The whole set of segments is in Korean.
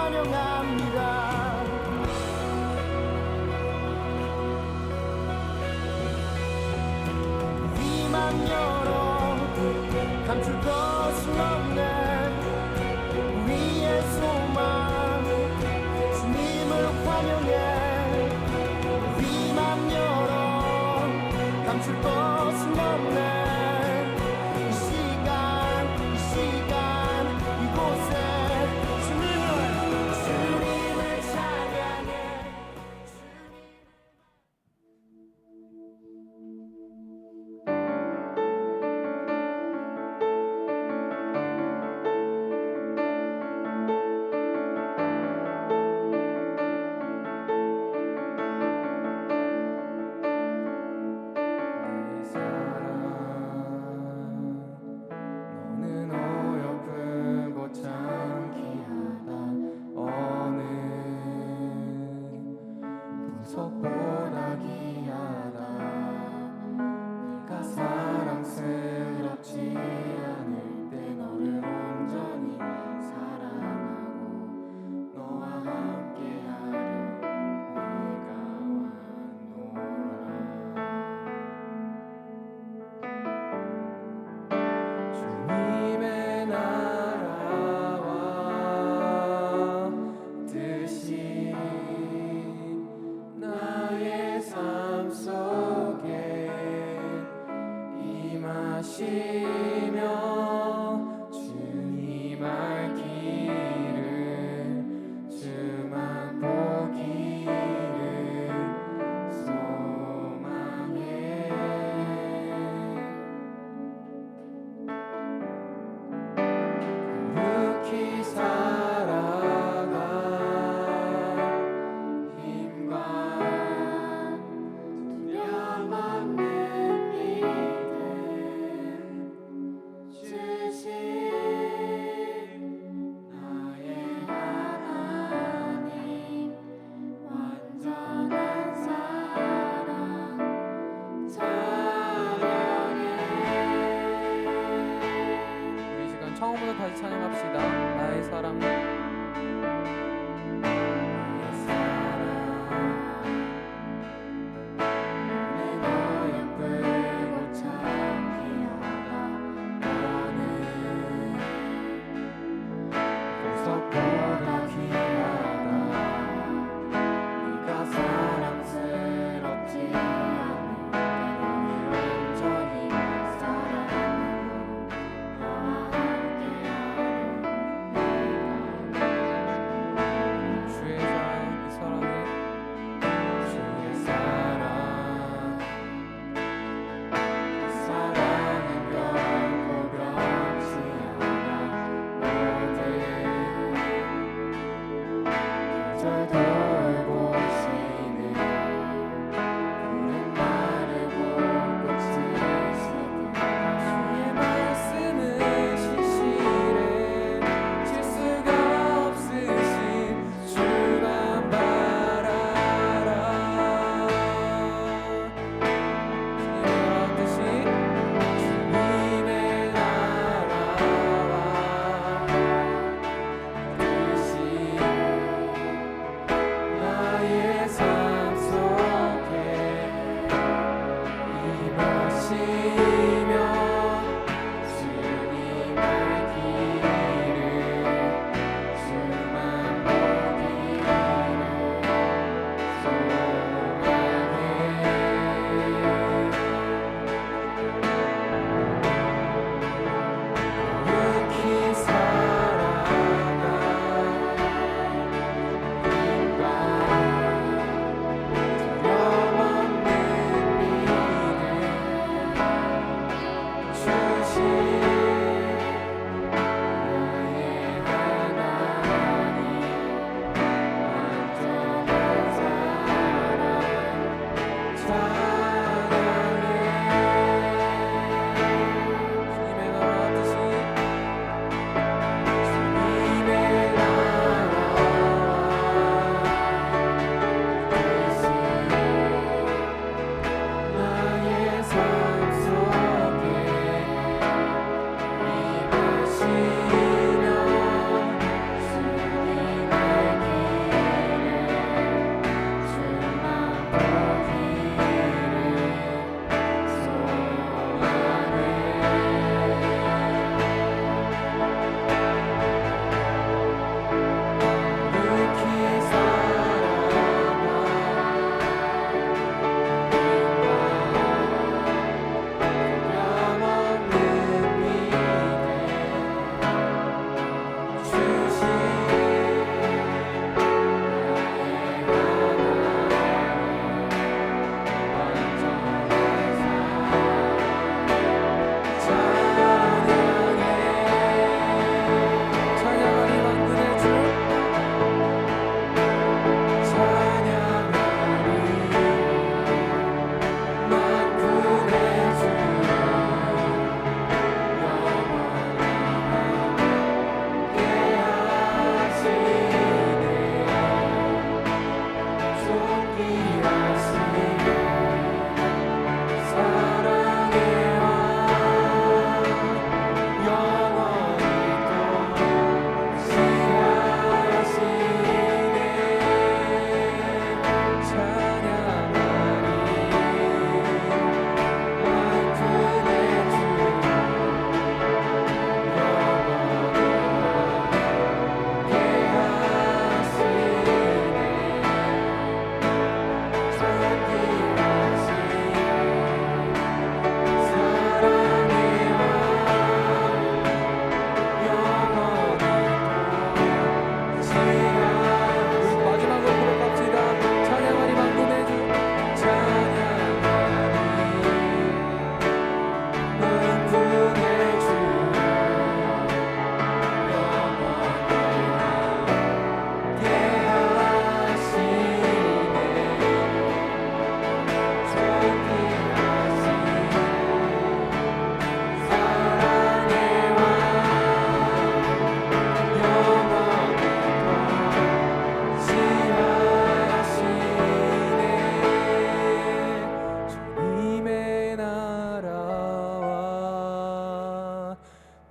환영합니다. 위만 열어 감출 것은 없네. 우리의 소망 주님을 환영해. 위만 열어 감출 것은 없네. 이 시간 이곳에 주님을 찬양해. 너는 어여쁘고 창기하다. 어느 보석보다 귀하다. 내가 사랑스럽지 않을 때 너를 온전히 사랑하고 너와 함께하려 네가 왔노라. 주님의 나라와 뜻이 나의 삶 속에 임하시며 주님 알 길을 주만 보기를 소망해. 거룩히 살아가 힘과 두려움 없는 믿음 주신 나의 하나님. 완전한 사랑 찬양해. 우리 시간 처음부터 다시 찬양합시다. 나의 사랑. 보석보다 귀하다. 네가 사랑스럽지 않을 때 너를 온전히 사랑하고 너와 함께하려 네가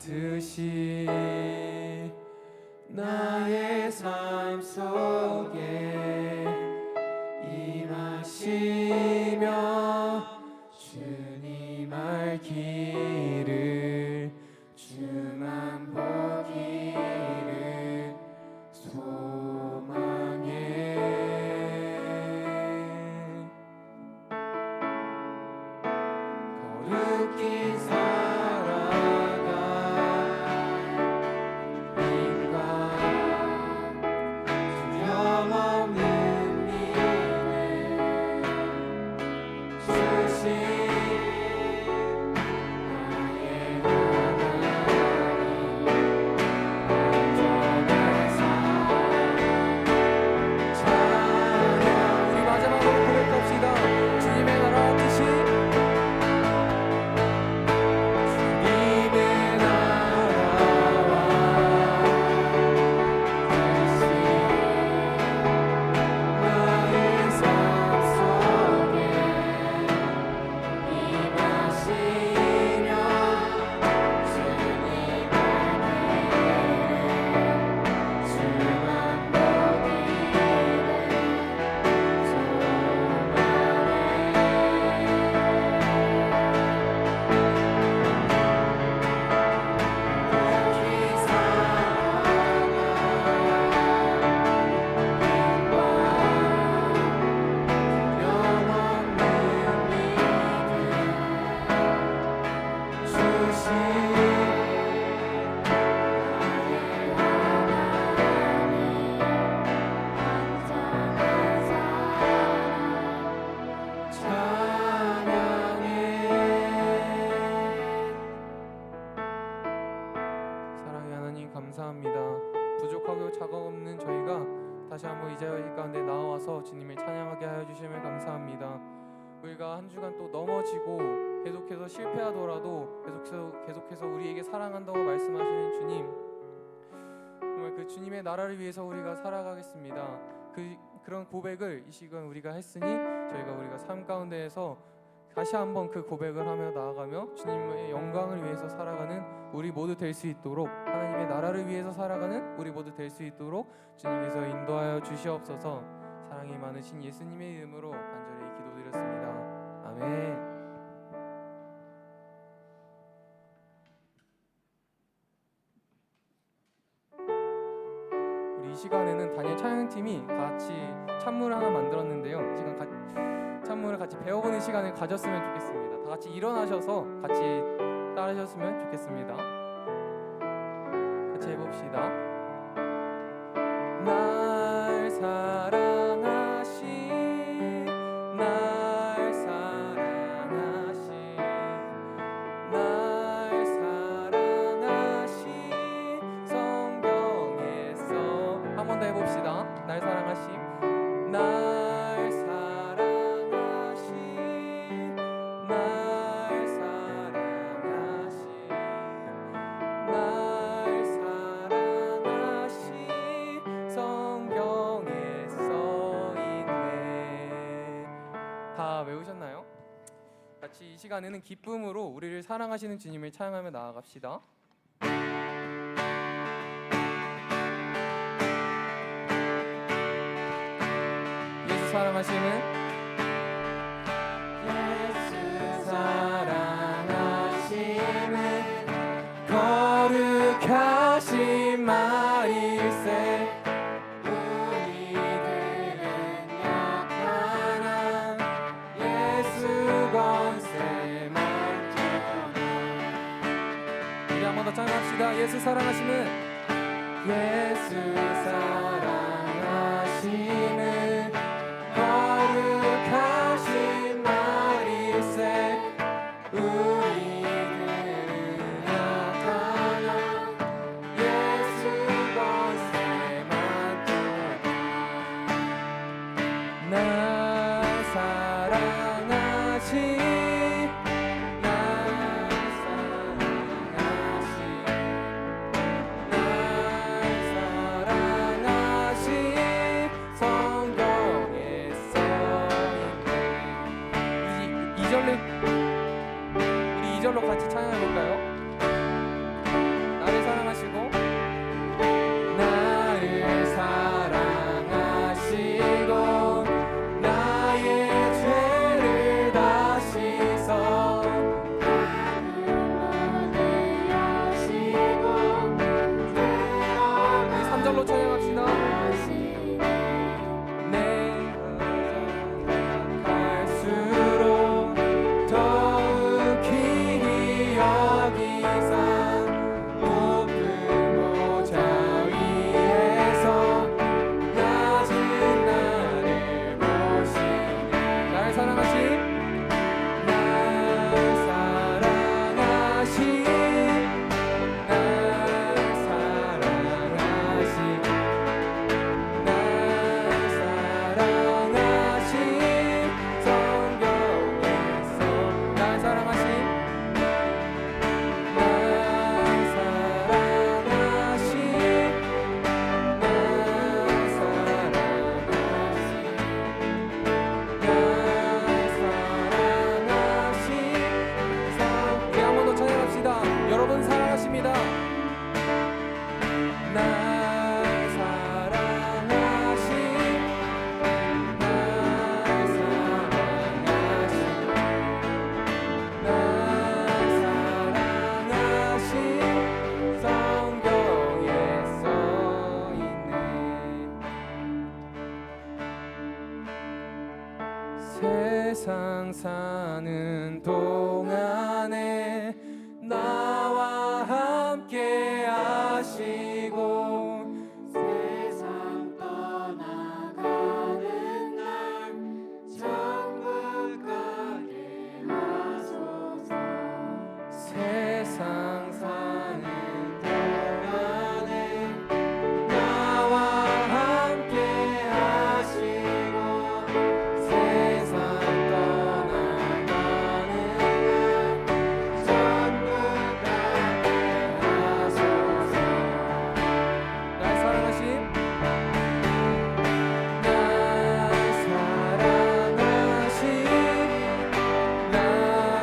뜻이 나의 삶 속에 임하시며 주님 알기를 주만 보기를 소망해 거룩히 살아가 인과 두려움 없는 미래 주신 나의 하나님 안전한 삶 찬양 우리 마지막으로 고백합시다. 주님의 나라 뜻이 주님의 나라와 뜻이 나의 삶 속에 임하시며 주님 알기를 주만 사랑의 하나님 감사합니다. 부족하고 자각 없는 저희가 다시 한번 이 자리 가운데 나와서 주님을 찬양하게 하여 주심을 감사합니다. 우리가 한 주간 또 넘어지고 계속해서 실패하더라도 계속해서 우리에게 사랑한다고 말씀하시는 주님, 정말 그 주님의 나라를 위해서 우리가 살아가겠습니다. 그런 고백을 이 시간 우리가 했으니 우리가 삶 가운데에서 다시 한번 그 고백을 하며 나아가며 주님의 영광을 위해서 살아가는 우리 모두 될 수 있도록, 하나님의 나라를 위해서 살아가는 우리 모두 될 수 있도록 주님께서 인도하여 주시옵소서. 사랑이 많으신 예수님의 이름으로 간절히 기도드렸습니다. 아멘. 우리 이 시간에는 단일 찬양팀이 같이 찬물을 하나 만들었는데요. 이 시간 찬물을 같이 배워보는 시간을 가졌으면 좋겠습니다. 다 같이 일어나셔서 같이 따르셨으면 좋겠습니다. 같이 해봅시다. 날 사랑하신 날 사랑하신 날 사랑하신 성경에서 한 번 더 해봅시다. 날 사랑하신 날 사랑하신 날 사랑하신 날 사랑하신 성경에 써있네. 다 외우셨나요? 같이 이 시간에는 기쁨으로 우리를 사랑하시는 주님을 찬양하며 나아갑시다. 예수 사랑하시는 예수 사랑하시는 거룩하신 말일세 우리들은 약하나 예수 권세 맡겨라. 우리 한 번 더 찬양합시다. 예수 사랑하시는 예수 사랑하시는 거룩하신 말일세 우리들은 약하나 예수 권세 맡겨라. 날 사랑하신 날 사랑하신 날 사랑하신 성경 사는 동안에 나와 함께 하시고 세상 떠나가는 날 천국 가게 하소서. 세상 사는 동안에 나와 함께 하시고 세상 떠나가는 날 천국 가게 하소서. 날 사랑하신 날 사랑하신 날 사랑하신 날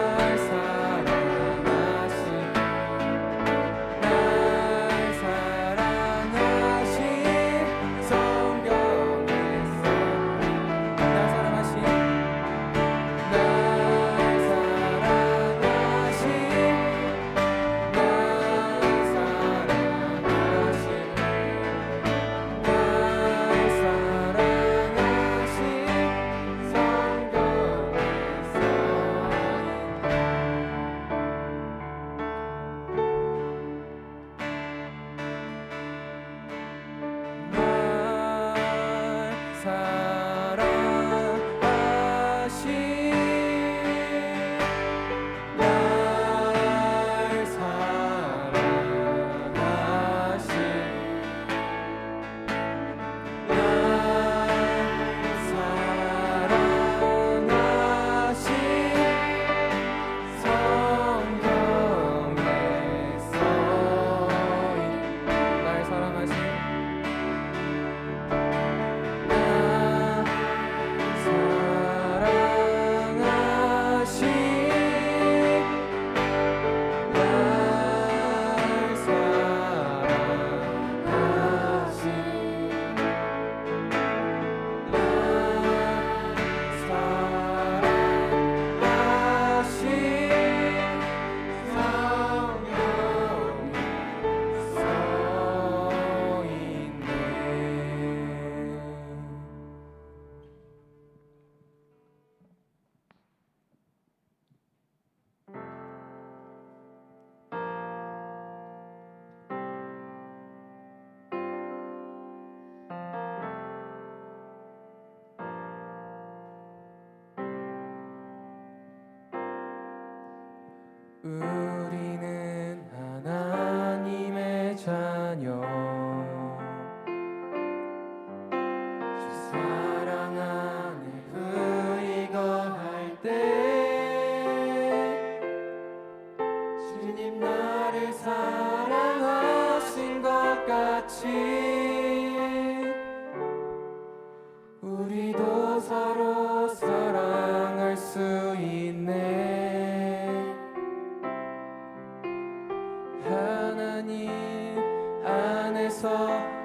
사랑하신 성경에서 날 사랑하신 날 사랑하신 날 우리는 하나님의 자녀 주 사랑 안에 의리 거할 때 주님 나를 사랑하신 것 같이 우리도 서로 사랑할 수 있네. 하나님 안에서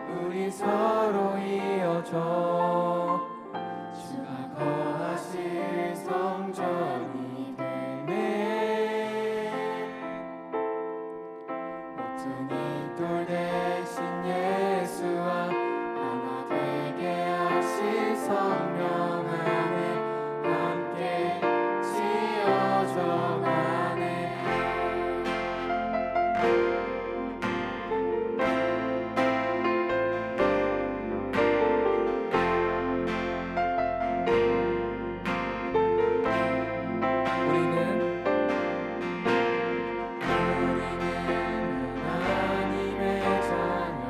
우리 서로 이어져 주가 거하실 성전이 되네. 모퉁이 돌 대신 예수와 하나 되게 하실 성령 안에 함께 지어져 가네. 우리는 하나님의 자녀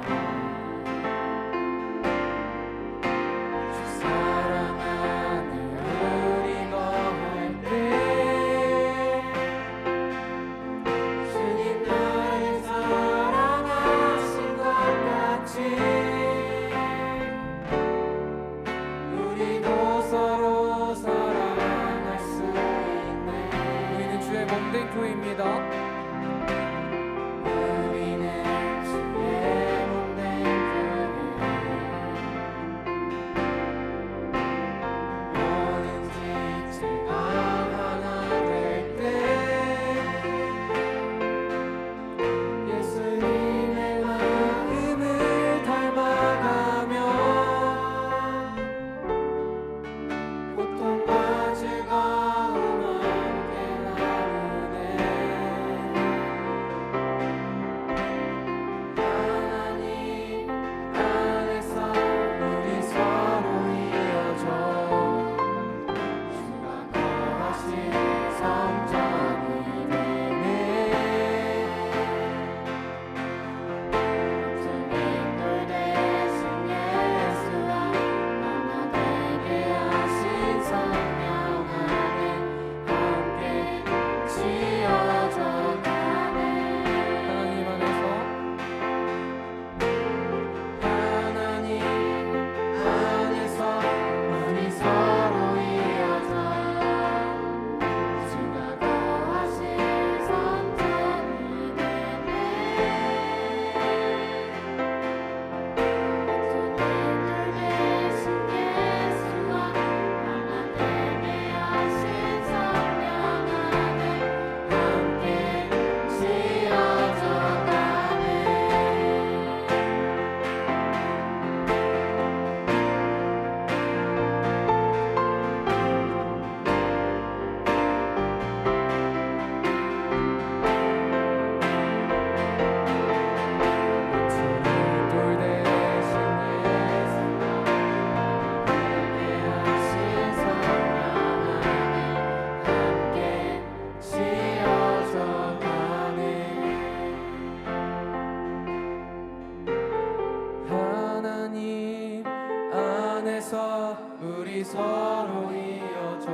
서로 이어져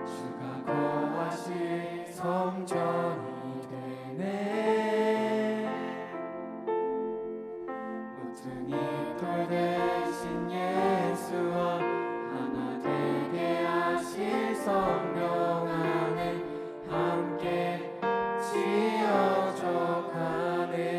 주가 거하실 성전이 되네. 모퉁이 돌 대신 예수와 하나 되게 하실 성령 안에 함께 지어져 가네.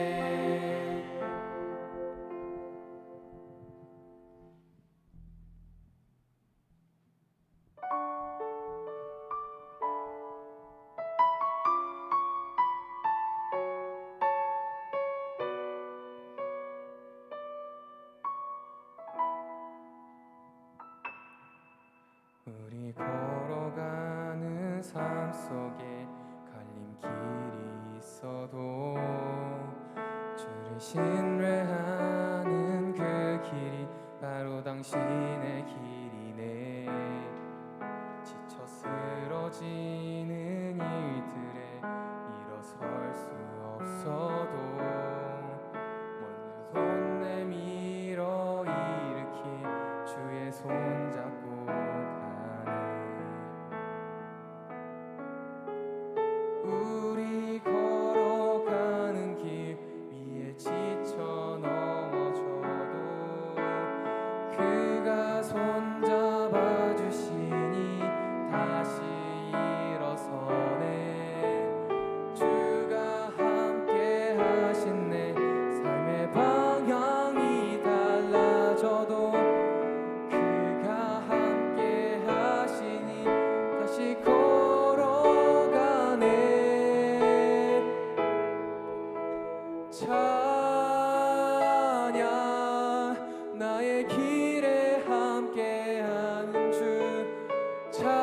우리 걸어가는 삶 속에 갈림길이 있어도 주를 신뢰하는 그 길이 바로 당신의 길이네. 지쳐 쓰러지는 일들에 일어설 수 없어도 먼저 손 내밀어 일으킨 주의 손 잡고 우리 걸어가는 길 위에 지쳐 넘어져도 그가 손잡아 주시니 다시 일어서네. 주가 함께 하신 내 삶의 방향이 달라져도 그가 함께 하시니 다시 걸어가네. 찬양 나의 길에 함께하는 주. 찬양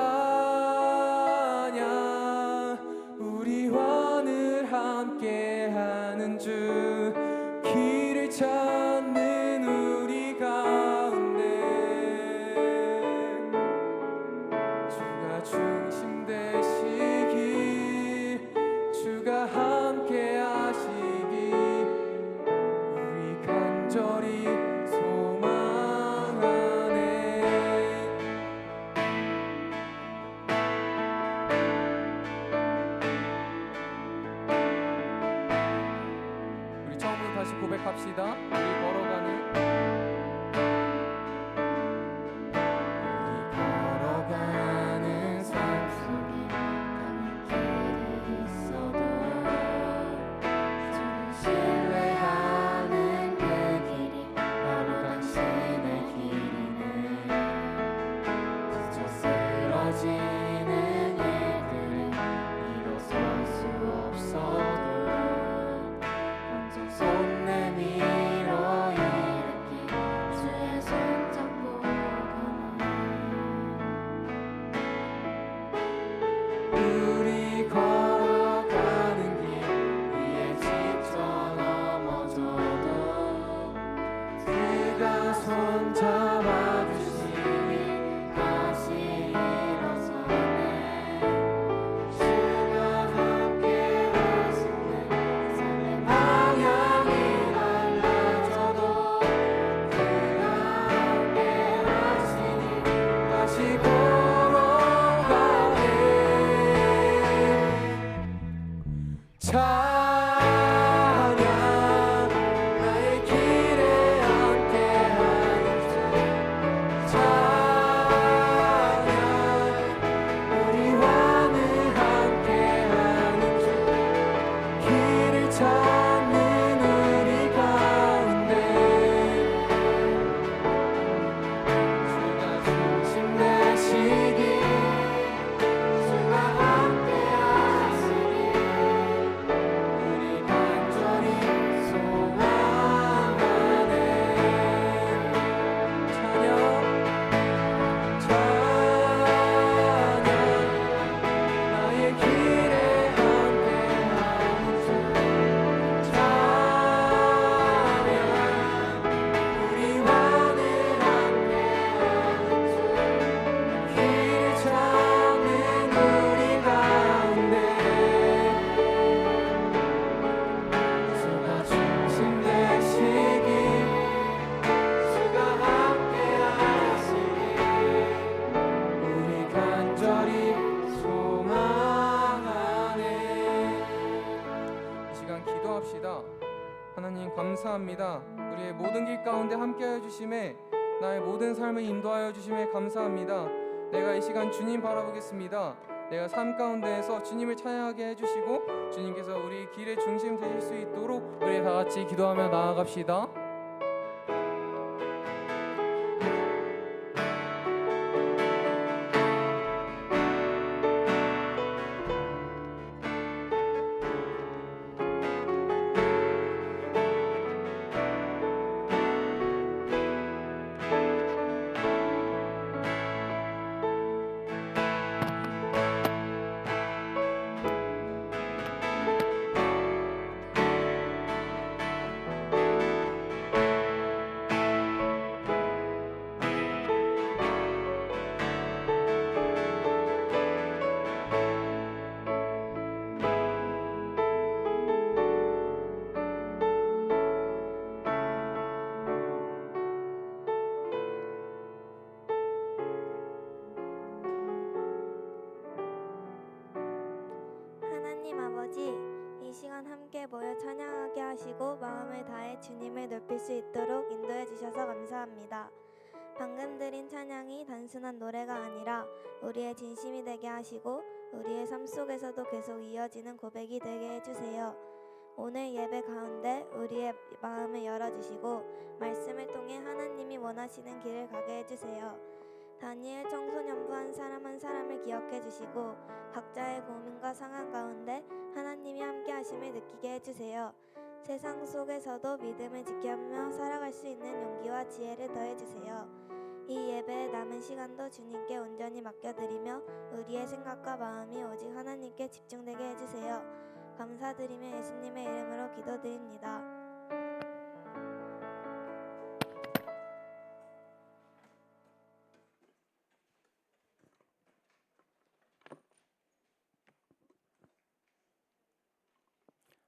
우리와 늘 함께하는 주. 길을 찾는 우리 가운데 주가 중심 되시기 주가 함께 하시기 우리 간절히 소망하네. 우리 처음부터 다시 고백합시다. 우리 걸어가는 삶 속에 가는 길이 있어도 주를 신뢰하는 그 길이 바로 당신의 길이네. 지쳐 쓰러지는 일들을 일어설 수 없어도 먼저 손 내밀어 일으킨 기도합시다. 하나님 감사합니다. 우리의 모든 길 가운데 함께하여 주심에, 나의 모든 삶을 인도하여 주심에 감사합니다. 내가 이 시간 주님 바라보겠습니다. 내가 삶 가운데에서 주님을 찬양하게 해주시고 주님께서 우리 길의 중심 되실 수 있도록 우리 다 같이 기도하며 나아갑시다. 하나님 아버지, 이 시간 함께 모여 찬양하게 하시고 마음을 다해 주님을 높일 수 있도록 인도해 주셔서 감사합니다. 방금 드린 찬양이 단순한 노래가 아니라 우리의 진심이 되게 하시고 우리의 삶 속에서도 계속 이어지는 고백이 되게 해주세요. 오늘 예배 가운데 우리의 마음을 열어주시고 말씀을 통해 하나님이 원하시는 길을 가게 해주세요. 다니엘 청소년부 한 사람 한 사람을 기억해 주시고 각자의 고민과 상황 가운데 하나님이 함께 하심을 느끼게 해주세요. 세상 속에서도 믿음을 지키며 살아갈 수 있는 용기와 지혜를 더해주세요. 이 예배의 남은 시간도 주님께 온전히 맡겨드리며 우리의 생각과 마음이 오직 하나님께 집중되게 해주세요. 감사드리며 예수님의 이름으로 기도드립니다.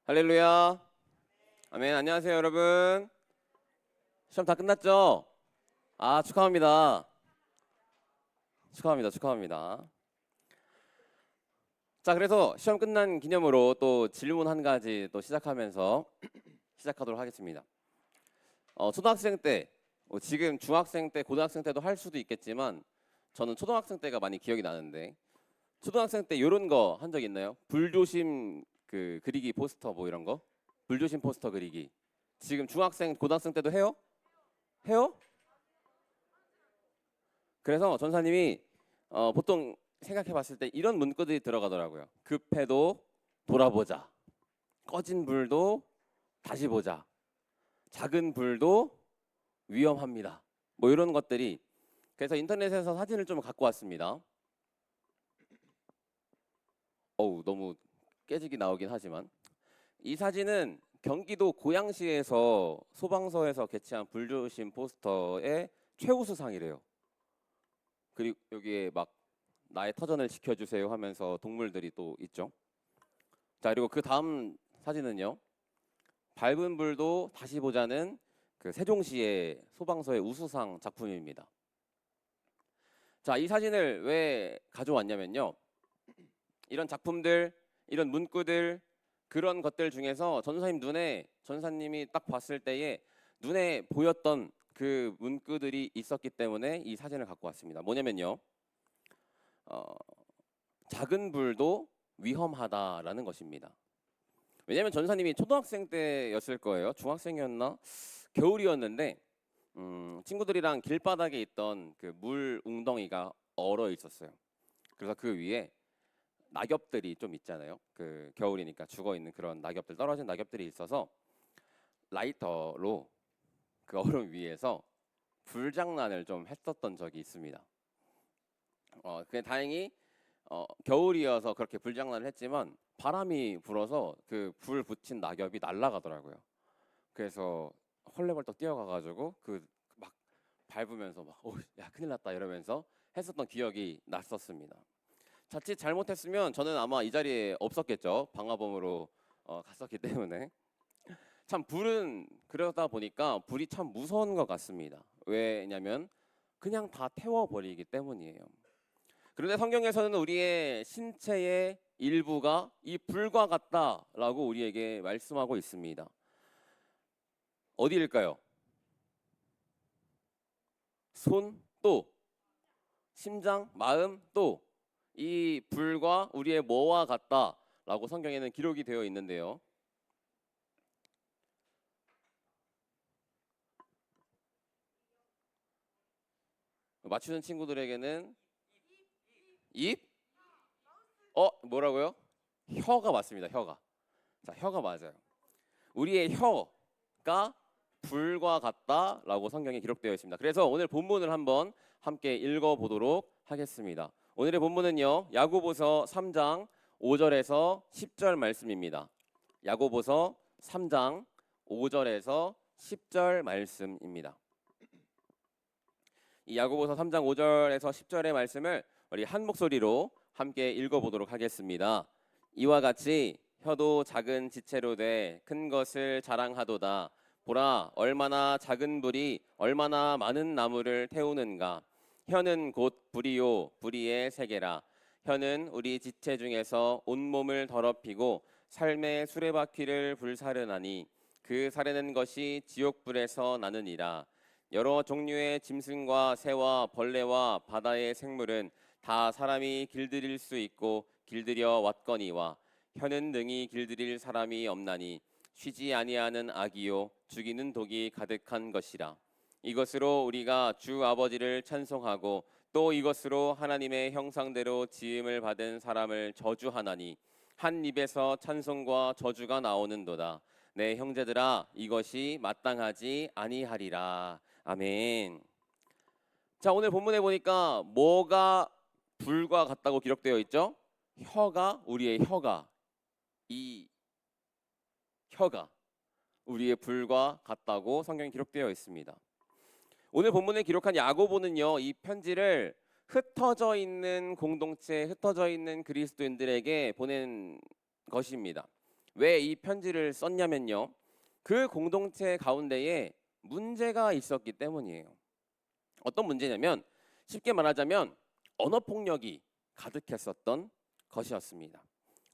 할렐루야. 아멘. 안녕하세요, 여러분. 시험 다 끝났죠? 아, 축하합니다. 축하합니다. 자, 그래서 시험 끝난 기념으로 또 질문 한 가지 또 시작하면서 시작하도록 하겠습니다. 초등학생 때, 지금 중학생 때, 고등학생 때도 할 수도 있겠지만 저는 초등학생 때가 많이 기억이 나는데, 초등학생 때 이런 거 한 적 있나요? 불조심 그리기 포스터 뭐 이런 거? 불조심 포스터 그리기. 지금 중학생, 고등학생 때도 해요? 해요? 그래서 전사님이 보통 생각해 봤을 때 이런 문구들이 들어가더라고요. 급해도 돌아보자. 꺼진 불도 다시 보자. 작은 불도 위험합니다. 뭐 이런 것들이. 그래서 인터넷에서 사진을 좀 갖고 왔습니다. 너무 깨지기 나오긴 하지만 이 사진은 경기도 고양시에서 소방서에서 개최한 불조심 포스터의 최우수상이래요. 그리고 여기에 막 나의 터전을 지켜주세요 하면서 동물들이 또 있죠. 자, 그리고 그 다음 사진은요, 밝은 불도 다시 보자는 그 세종시의 소방서의 우수상 작품입니다. 자, 이 사진을 왜 가져왔냐면요, 이런 작품들, 이런 문구들, 그런 것들 중에서 전사님이 딱 봤을 때에 눈에 보였던 그 문구들이 있었기 때문에 이 사진을 갖고 왔습니다. 뭐냐면요, 작은 불도 위험하다라는 것입니다. 왜냐하면 전사님이 초등학생 때였을 거예요. 중학생이었나? 겨울이었는데 친구들이랑 길바닥에 있던 그 물 웅덩이가 얼어 있었어요. 그래서 그 위에 낙엽들이 좀 있잖아요. 그 겨울이니까 죽어 있는 그런 낙엽들, 떨어진 낙엽들이 있어서 라이터로 그 얼음 위에서 불장난을 좀 했었던 적이 있습니다. 그게 다행히 겨울이어서 그렇게 불장난을 했지만 바람이 불어서 그 불 붙인 낙엽이 날아가더라고요. 그래서 헐레벌떡 뛰어가가지고 그 막 밟으면서 막 야 큰일 났다 이러면서 했었던 기억이 났었습니다. 자칫 잘못했으면 저는 아마 이 자리에 없었겠죠. 방화범으로 갔었기 때문에. 참 불은 그러다 보니까 불이 참 무서운 것 같습니다. 왜냐면 그냥 다 태워버리기 때문이에요. 그런데 성경에서는 우리의 신체에 일부가 이 불과 같다라고 우리에게 말씀하고 있습니다. 어디일까요? 손, 또 심장, 마음, 또 이 불과 우리의 뭐와 같다라고 성경에는 기록이 되어 있는데요. 맞추는 친구들에게는 입? 뭐라고요? 혀가 맞습니다. 혀가. 자, 혀가 맞아요. 우리의 혀가 불과 같다라고 성경에 기록되어 있습니다. 그래서 오늘 본문을 한번 함께 읽어보도록 하겠습니다. 오늘의 본문은요, 야고보서 3장 5절에서 10절 말씀입니다. 야고보서 3장 5절에서 10절 말씀입니다. 이 야고보서 3장 5절에서 10절의 말씀을 우리 한 목소리로 함께 읽어보도록 하겠습니다. 이와 같이 혀도 작은 지체로 돼 큰 것을 자랑하도다. 보라, 얼마나 작은 불이 얼마나 많은 나무를 태우는가. 혀는 곧 불이요 불의의 세계라. 혀는 우리 지체 중에서 온몸을 더럽히고 삶의 수레바퀴를 불사르나니 그 사르는 것이 지옥불에서 나느니라. 여러 종류의 짐승과 새와 벌레와 바다의 생물은 다 사람이 길들일 수 있고 길들여 왔거니와 혀는 능히 길들일 사람이 없나니 쉬지 아니하는 악이요 죽이는 독이 가득한 것이라. 이것으로 우리가 주 아버지를 찬송하고 또 이것으로 하나님의 형상대로 지음을 받은 사람을 저주하나니 한 입에서 찬송과 저주가 나오는도다. 내 형제들아, 이것이 마땅하지 아니하리라. 아멘. 자, 오늘 본문에 보니까 뭐가 불과 같다고 기록되어 있죠? 우리의 혀가, 이 혀가 우리의 불과 같다고 성경에 기록되어 있습니다. 오늘 본문에 기록한 야고보는요, 이 편지를 흩어져 있는 공동체, 흩어져 있는 그리스도인들에게 보낸 것입니다. 왜 이 편지를 썼냐면요, 그 공동체 가운데에 문제가 있었기 때문이에요. 어떤 문제냐면, 쉽게 말하자면 언어폭력이 가득했었던 것이었습니다.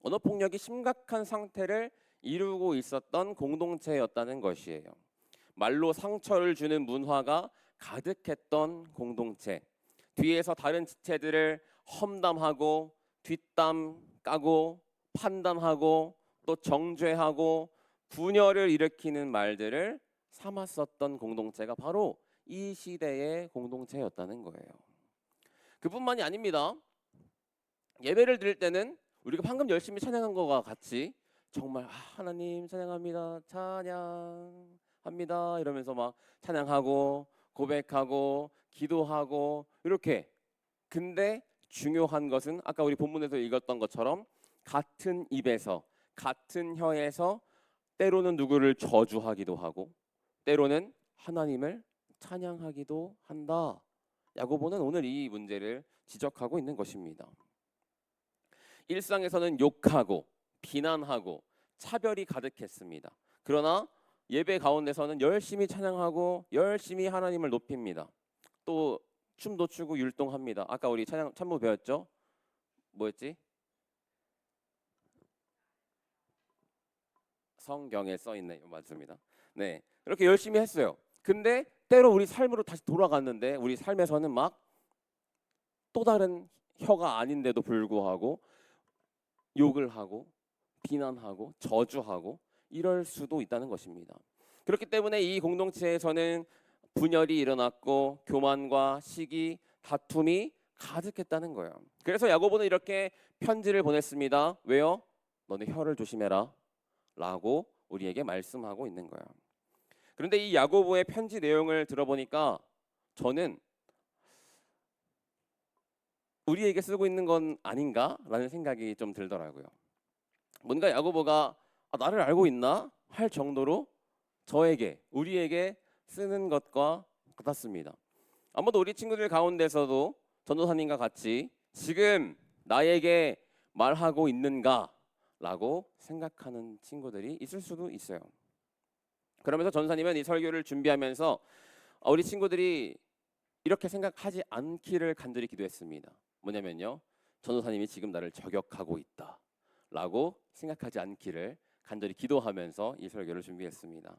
언어폭력이 심각한 상태를 이루고 있었던 공동체였다는 것이에요. 말로 상처를 주는 문화가 가득했던 공동체, 뒤에서 다른 지체들을 험담하고 뒷담 까고 판단하고 또 정죄하고 분열을 일으키는 말들을 삼았었던 공동체가 바로 이 시대의 공동체였다는 거예요. 그뿐만이 아닙니다. 예배를 드릴 때는 우리가 방금 열심히 찬양한 것과 같이 정말 하나님 찬양합니다, 찬양합니다 이러면서 막 찬양하고 고백하고 기도하고 이렇게. 근데 중요한 것은 아까 우리 본문에서 읽었던 것처럼 같은 입에서 같은 혀에서 때로는 누구를 저주하기도 하고 때로는 하나님을 찬양하기도 한다. 야고보는 오늘 이 문제를 지적하고 있는 것입니다. 일상에서는 욕하고 비난하고 차별이 가득했습니다. 그러나 예배 가운데서는 열심히 찬양하고 열심히 하나님을 높입니다. 또 춤도 추고 율동합니다. 아까 우리 찬무 배웠죠? 뭐였지? 성경에 써 있네요. 맞습니다. 네, 이렇게 열심히 했어요. 근데 때로 우리 삶으로 다시 돌아갔는데 우리 삶에서는 막 또 다른 혀가 아닌데도 불구하고 욕을 하고 비난하고 저주하고 이럴 수도 있다는 것입니다. 그렇기 때문에 이 공동체에서는 분열이 일어났고 교만과 시기, 다툼이 가득했다는 거예요. 그래서 야고보는 이렇게 편지를 보냈습니다. 왜요? 너네 혀를 조심해라 라고 우리에게 말씀하고 있는 거예요. 그런데 이 야고보의 편지 내용을 들어보니까 저는 우리에게 쓰고 있는 건 아닌가라는 생각이 좀 들더라고요. 뭔가 야고보가 나를 알고 있나 할 정도로 우리에게 쓰는 것과 같았습니다. 아마도 우리 친구들 가운데서도 전도사님과 같이 지금 나에게 말하고 있는가 라고 생각하는 친구들이 있을 수도 있어요. 그러면서 전도사님은 이 설교를 준비하면서 우리 친구들이 이렇게 생각하지 않기를 간절히 기도했습니다. 뭐냐면요, 전도사님이 지금 나를 저격하고 있다 라고 생각하지 않기를 간절히 기도하면서 이 설교를 준비했습니다.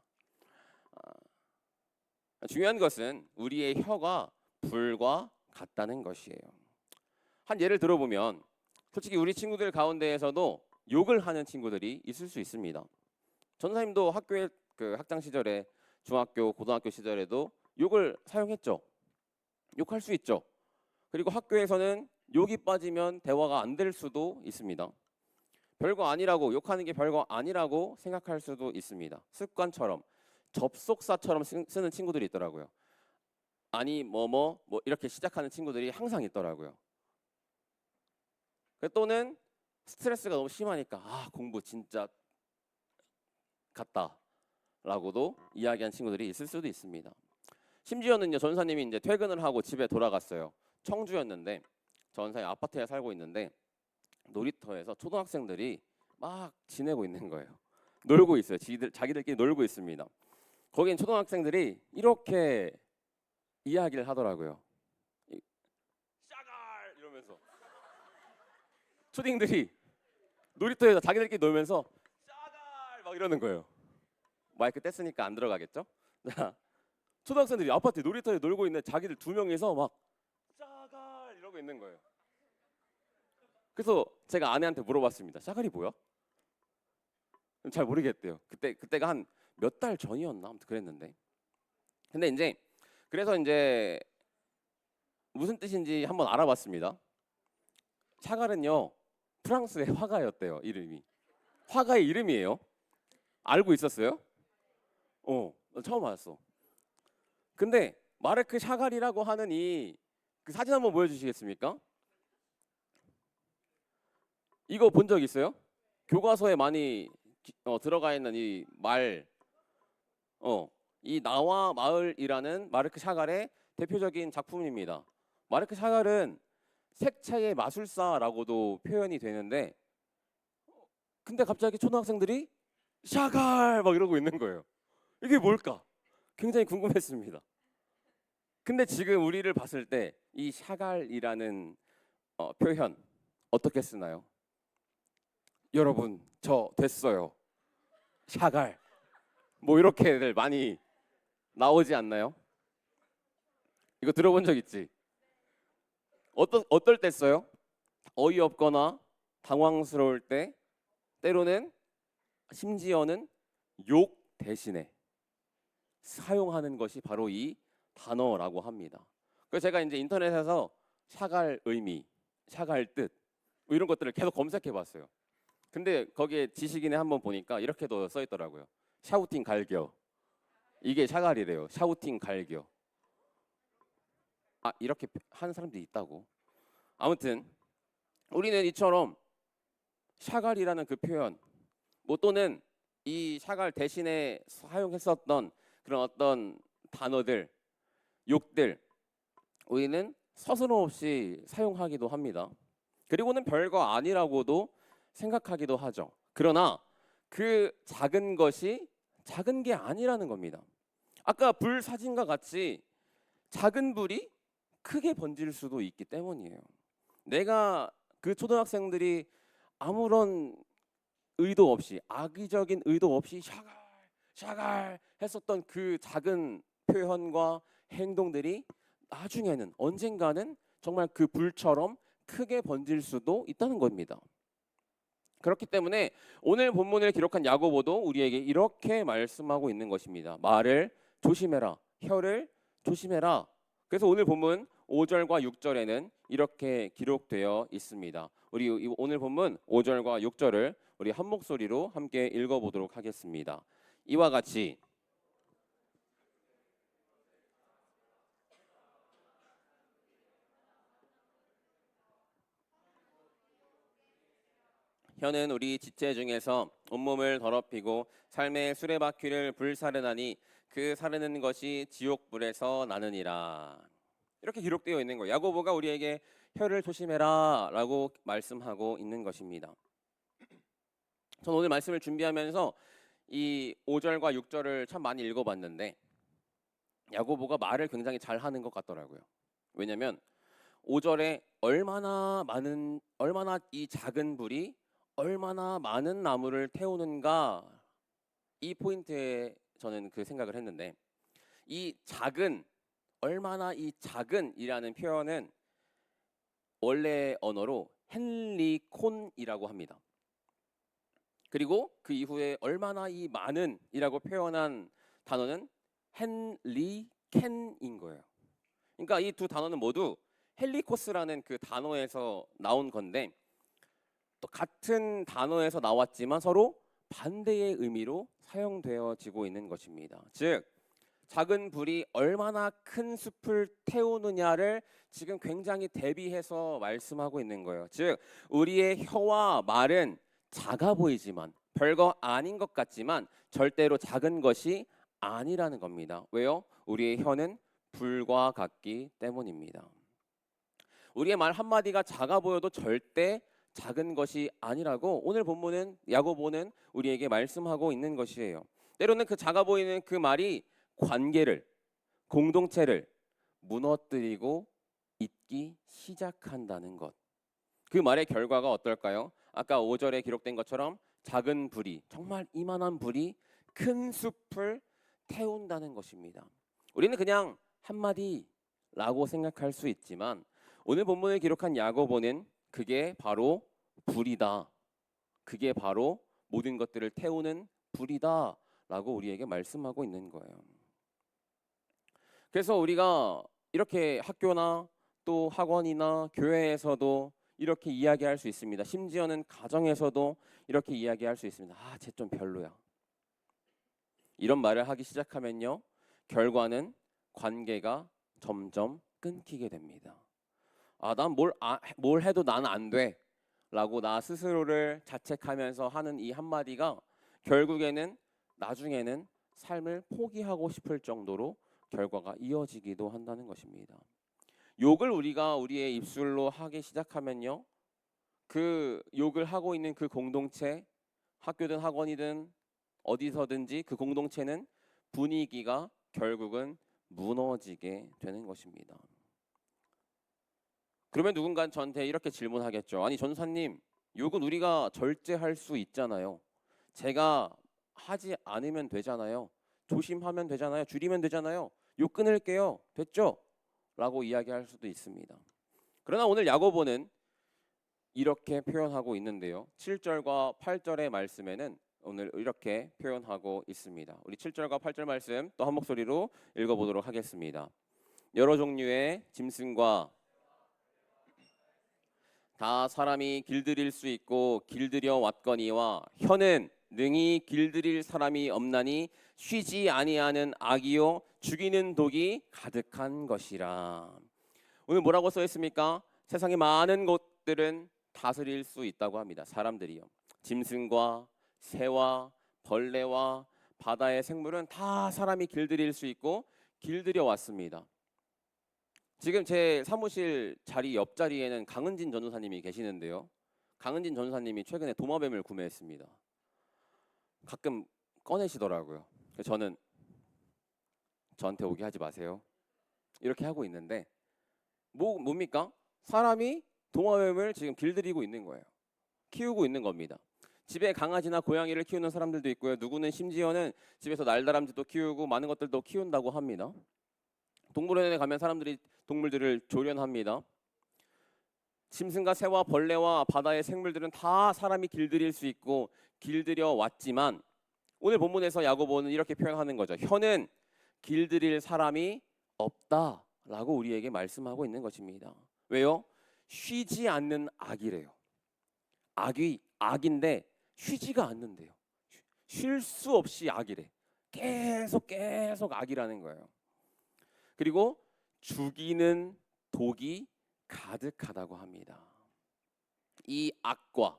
중요한 것은 우리의 혀가 불과 같다는 것이에요. 한 예를 들어보면 솔직히 우리 친구들 가운데에서도 욕을 하는 친구들이 있을 수 있습니다. 전사님도 학교에 그 학창 시절에 중학교, 고등학교 시절에도 욕을 사용했죠. 욕할 수 있죠. 그리고 학교에서는 욕이 빠지면 대화가 안 될 수도 있습니다. 별거 아니라고, 욕하는 게 별거 아니라고 생각할 수도 있습니다. 습관처럼, 접속사처럼 쓰는 친구들이 있더라고요. 아니 뭐 이렇게 시작하는 친구들이 항상 있더라고요. 또는 스트레스가 너무 심하니까 공부 진짜 같다 라고도 이야기한 친구들이 있을 수도 있습니다. 심지어는요, 전사님이 이제 퇴근을 하고 집에 돌아갔어요. 청주였는데 전사님 아파트에 살고 있는데 놀이터에서 초등학생들이 막 지내고 있는 거예요. 놀고 있어요. 자기들끼리 놀고 있습니다. 거긴 초등학생들이 이렇게 이야기를 하더라고요. 샤갈 이러면서 초딩들이 놀이터에서 자기들끼리 놀면서 샤갈 막 이러는 거예요. 마이크 뗐으니까 안 들어가겠죠? 자, 초등학생들이 아파트 놀이터에 놀고 있는 자기들 두 명이서 막 샤갈 이러고 있는 거예요. 그래서 제가 아내한테 물어봤습니다. 샤갈이 뭐야? 잘 모르겠대요. 그때가 한 몇 달 전이었나 아무튼 그랬는데. 근데 이제 그래서 이제 무슨 뜻인지 한번 알아봤습니다. 샤갈은요 프랑스의 화가였대요. 이름이 화가의 이름이에요. 알고 있었어요? 처음 알았어. 근데 마르크 샤갈이라고 하는 그 사진 한번 보여주시겠습니까? 이거 본 적 있어요? 교과서에 많이 들어가 있는 이 말, 이 나와 마을이라는 마르크 샤갈의 대표적인 작품입니다. 마르크 샤갈은 색채의 마술사라고도 표현이 되는데, 근데 갑자기 초등학생들이 샤갈 막 이러고 있는 거예요. 이게 뭘까? 굉장히 궁금했습니다. 근데 지금 우리를 봤을 때 이 샤갈이라는 표현 어떻게 쓰나요? 여러분 저 됐어요. 샤갈 뭐 이렇게들 많이 나오지 않나요? 이거 들어본 적 있지? 어떨 때 써요? 어이없거나 당황스러울 때, 때로는 심지어는 욕 대신에 사용하는 것이 바로 이 단어라고 합니다. 그래서 제가 이제 인터넷에서 샤갈 의미, 샤갈 뜻 이런 것들을 계속 검색해봤어요. 근데 거기에 지식인에 한번 보니까 이렇게도 써 있더라고요. 샤우팅 갈겨. 이게 샤갈이래요. 샤우팅 갈겨. 이렇게 하는 사람들이 있다고. 아무튼 우리는 이처럼 샤갈이라는 그 표현, 또는 이 샤갈 대신에 사용했었던 그런 어떤 단어들, 욕들, 우리는 서슴없이 사용하기도 합니다. 그리고는 별거 아니라고도 생각하기도 하죠. 그러나 그 작은 것이 작은 게 아니라는 겁니다. 아까 불 사진과 같이 작은 불이 크게 번질 수도 있기 때문이에요. 내가 그 초등학생들이 아무런 의도 없이, 악의적인 의도 없이 샤갈 했었던 그 작은 표현과 행동들이 나중에는 언젠가는 정말 그 불처럼 크게 번질 수도 있다는 겁니다. 그렇기 때문에 오늘 본문을 기록한 야고보도 우리에게 이렇게 말씀하고 있는 것입니다. 말을 조심해라. 혀를 조심해라. 그래서 오늘 본문 5절과 6절에는 이렇게 기록되어 있습니다. 우리 오늘 본문 5절과 6절을 우리 한 목소리로 함께 읽어보도록 하겠습니다. 이와 같이 혀는 우리 지체 중에서 온몸을 더럽히고 삶의 수레바퀴를 불사르나니 그 사르는 것이 지옥불에서 나느니라. 이렇게 기록되어 있는 거예요. 야고보가 우리에게 혀를 조심해라 라고 말씀하고 있는 것입니다. 전 오늘 말씀을 준비하면서 이 5절과 6절을 참 많이 읽어봤는데 야고보가 말을 굉장히 잘하는 것 같더라고요. 왜냐하면 5절에 얼마나 이 작은 불이 얼마나 많은 나무를 태우는가, 이 포인트에 저는 그 생각을 했는데, 이 작은, 얼마나 이 작은이라는 표현은 원래 언어로 헨리콘이라고 합니다. 그리고 그 이후에 얼마나 이 많은이라고 표현한 단어는 헨리켄인 거예요. 그러니까 이 두 단어는 모두 헬리코스라는 그 단어에서 나온 건데, 또 같은 단어에서 나왔지만 서로 반대의 의미로 사용되어지고 있는 것입니다. 즉, 작은 불이 얼마나 큰 숲을 태우느냐를 지금 굉장히 대비해서 말씀하고 있는 거예요. 즉, 우리의 혀와 말은 작아 보이지만, 별거 아닌 것 같지만 절대로 작은 것이 아니라는 겁니다. 왜요? 우리의 혀는 불과 같기 때문입니다. 우리의 말 한마디가 작아 보여도 절대 작은 것이 아니라고 오늘 본문은, 야고보는 우리에게 말씀하고 있는 것이에요. 때로는 그 작아 보이는 그 말이 관계를, 공동체를 무너뜨리고 있기 시작한다는 것. 그 말의 결과가 어떨까요? 아까 5절에 기록된 것처럼 작은 불이, 정말 이만한 불이 큰 숲을 태운다는 것입니다. 우리는 그냥 한마디라고 생각할 수 있지만, 오늘 본문을 기록한 야고보는 그게 바로 불이다, 그게 바로 모든 것들을 태우는 불이다 라고 우리에게 말씀하고 있는 거예요. 그래서 우리가 이렇게 학교나 또 학원이나 교회에서도 이렇게 이야기할 수 있습니다. 심지어는 가정에서도 이렇게 이야기할 수 있습니다. 아, 쟤 좀 별로야. 이런 말을 하기 시작하면요, 결과는 관계가 점점 끊기게 됩니다. 아, 난 뭘 해도 나는 안 돼 라고 나 스스로를 자책하면서 하는 이 한마디가 결국에는 나중에는 삶을 포기하고 싶을 정도로 결과가 이어지기도 한다는 것입니다. 욕을 우리가 우리의 입술로 하기 시작하면요, 그 욕을 하고 있는 그 공동체, 학교든 학원이든 어디서든지 그 공동체는 분위기가 결국은 무너지게 되는 것입니다. 그러면 누군가 저한테 이렇게 질문하겠죠. 아니 전사님, 욕은 우리가 절제할 수 있잖아요. 제가 하지 않으면 되잖아요. 조심하면 되잖아요. 줄이면 되잖아요. 욕 끊을게요. 됐죠? 라고 이야기할 수도 있습니다. 그러나 오늘 야고보는 이렇게 표현하고 있는데요. 7절과 8절의 말씀에는 오늘 이렇게 표현하고 있습니다. 우리 7절과 8절 말씀 또 한 목소리로 읽어보도록 하겠습니다. 여러 종류의 짐승과 다 사람이 길들일 수 있고 길들여 왔거니와 혀는 능히 길들일 사람이 없나니 쉬지 아니하는 악이요 죽이는 독이 가득한 것이라. 오늘 뭐라고 써 있습니까? 세상의 많은 것들은 다스릴 수 있다고 합니다. 사람들이요. 짐승과 새와 벌레와 바다의 생물은 다 사람이 길들일 수 있고 길들여 왔습니다. 지금 제 사무실 자리 옆자리에는 강은진 전도사님이 계시는데요. 강은진 전도사님이 최근에 도마뱀을 구매했습니다. 가끔 꺼내시더라고요. 그래서 저는 저한테 오게 하지 마세요, 이렇게 하고 있는데, 뭡니까? 사람이 도마뱀을 지금 길들이고 있는 거예요. 키우고 있는 겁니다. 집에 강아지나 고양이를 키우는 사람들도 있고요. 누구는 심지어는 집에서 날다람쥐도 키우고 많은 것들도 키운다고 합니다. 동물원에 가면 사람들이 동물들을 조련합니다. 짐승과 새와 벌레와 바다의 생물들은 다 사람이 길들일 수 있고 길들여 왔지만, 오늘 본문에서 야고보는 이렇게 표현하는 거죠. 혀는 길들일 사람이 없다라고 우리에게 말씀하고 있는 것입니다. 왜요? 쉬지 않는 악이래요. 악인데 쉬지가 않는데요. 쉴 수 없이 악이래. 계속 악이라는 거예요. 그리고 죽이는 독이 가득하다고 합니다. 이 악과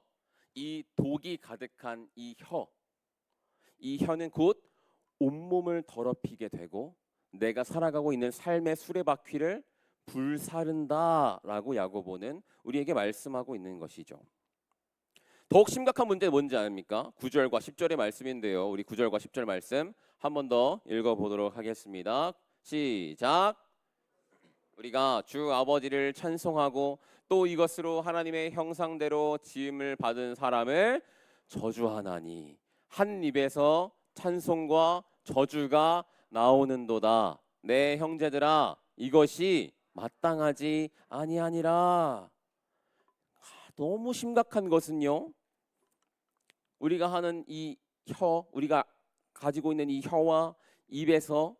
이 독이 가득한 이 혀는 곧 온몸을 더럽히게 되고 내가 살아가고 있는 삶의 수레바퀴를 불사른다라고 야고보는 우리에게 말씀하고 있는 것이죠. 더욱 심각한 문제는 뭔지 아닙니까? 9절과 10절의 말씀인데요. 우리 9절과 10절 말씀 한 번 더 읽어보도록 하겠습니다. 시작. 우리가 주 아버지를 찬송하고 또 이것으로 하나님의 형상대로 지음을 받은 사람을 저주하나니 한 입에서 찬송과 저주가 나오는도다. 내 형제들아 이것이 마땅하지 아니하니라. 너무 심각한 것은요. 우리가 하는 이 우리가 가지고 있는 이 혀와 입에서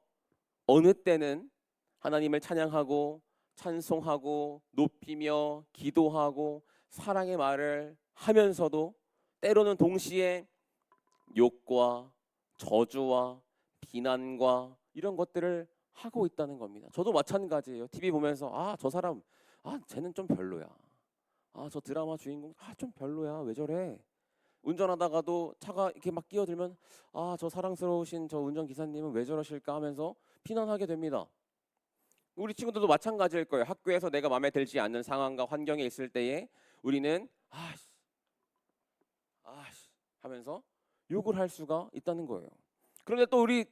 어느 때는 하나님을 찬양하고 찬송하고 높이며 기도하고 사랑의 말을 하면서도 때로는 동시에 욕과 저주와 비난과 이런 것들을 하고 있다는 겁니다. 저도 마찬가지예요. TV 보면서 저 사람 쟤는 좀 별로야. 저 드라마 주인공 좀 별로야. 왜 저래? 운전하다가도 차가 이렇게 막 끼어들면 저 사랑스러우신 저 운전기사님은 왜 저러실까 하면서 비난하게 됩니다. 우리 친구들도 마찬가지일 거예요. 학교에서 내가 마음에 들지 않는 상황과 환경에 있을 때에 우리는 하면서 욕을 할 수가 있다는 거예요. 그런데 또 우리